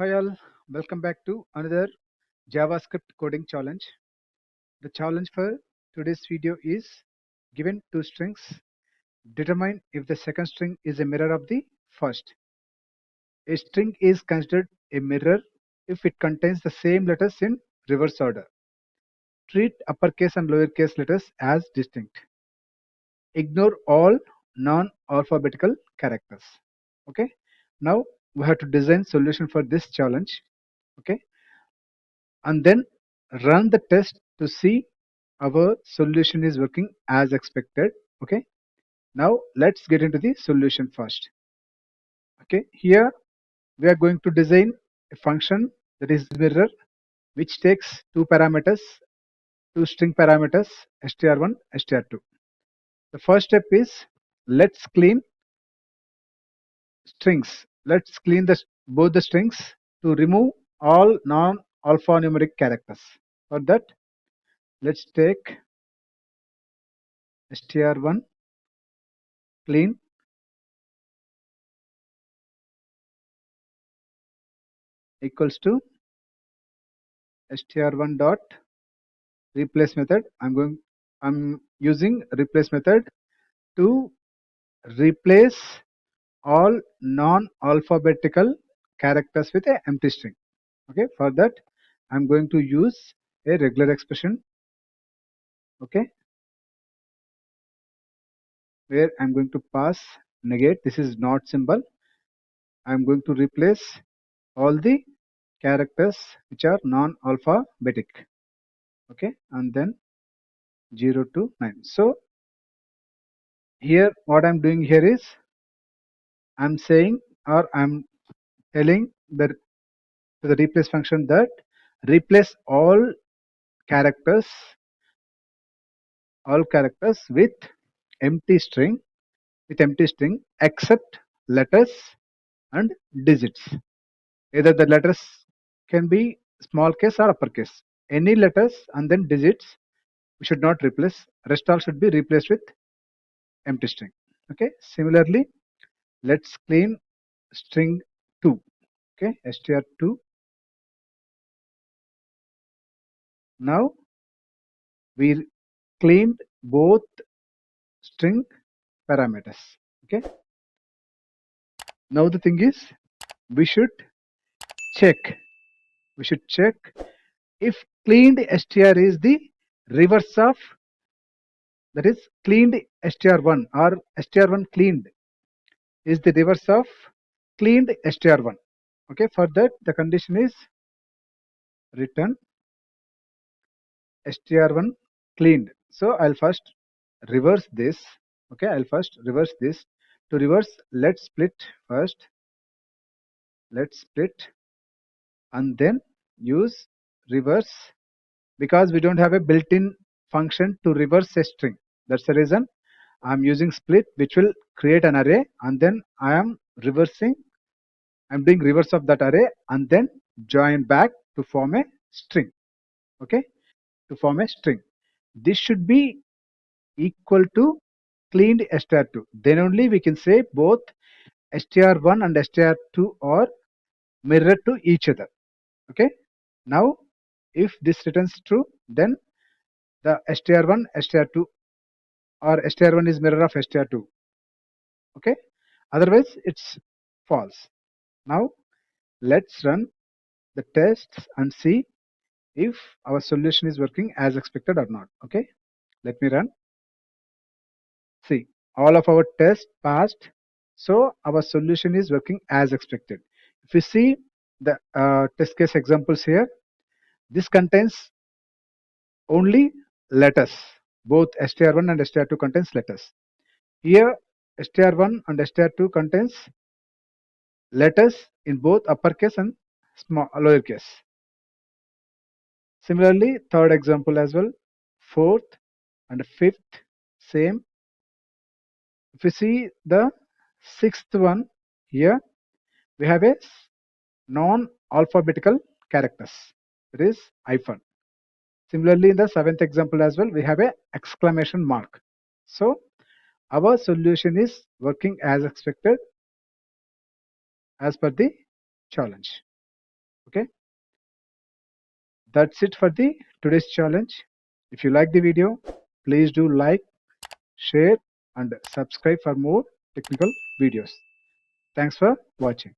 Hi all, welcome back to another JavaScript coding challenge. The challenge for today's video is given two strings. Determine if the second string is a mirror of the first. A string is considered a mirror if it contains the same letters in reverse order. Treat uppercase and lowercase letters as distinct. Ignore all non-alphabetical characters. Okay. Now we have to design solution for this challenge. Okay. And then run the test to see our solution is working as expected. Okay, now let's get into the solution first. Okay, here we are going to design a function that is mirror, which takes two parameters, two string parameters, str1, str2. The first step is let's clean strings. Let's clean both the strings to remove all non-alphanumeric characters. For that, let's take str1 clean equals to str1 dot replace method. I'm using replace method to replace all non-alphabetical characters with a empty string. Okay, for that I'm going to use a regular expression. Okay, where I'm going to pass negate. This is not symbol. I'm going to replace all the characters which are non-alphabetic. Okay, and then 0 to 9. So here what I'm doing here is I'm saying, or I'm telling the to the replace function that replace all characters with empty string except letters and digits. Either the letters can be small case or uppercase. Any letters and then digits we should not replace. Rest all should be replaced with empty string. Okay. Similarly, let's clean string 2. Okay, str2. Now we cleaned both string parameters. Okay, now the thing is we should check if cleaned str is the reverse of, that is cleaned str1, or str1 cleaned is the reverse of cleaned str1. Okay, for that the condition is return str1 cleaned. So I'll first reverse this. Okay, I'll first reverse this. To reverse, let's split first. Let's split and then use reverse, because we don't have a built-in function to reverse a string. That's the reason I'm using split, which will create an array, and then I'm doing reverse of that array and then join back to form a string. Okay, to form a string. This should be equal to cleaned str2. Then only we can say both str1 and str2 are mirror to each other. Okay, now if this returns true, then the str1 str2, or str1 is mirror of str2. Okay, otherwise it's false. Now let's run the tests and see if our solution is working as expected or not. Okay, let me run. See, all of our tests passed, so our solution is working as expected. If you see the test case examples here, this contains only letters. Both str1 and str2 contains letters. Here str1 and str2 contains letters in both uppercase and lowercase. Similarly, third example as well, fourth and fifth, same. If you see the sixth one, here we have a non-alphabetical characters, that is hyphen. Similarly, in the seventh example as well, we have a exclamation mark. So our solution is working as expected as per the challenge. Okay, that's it for the today's challenge. If you like the video, please do like, share, and subscribe for more technical videos. Thanks for watching.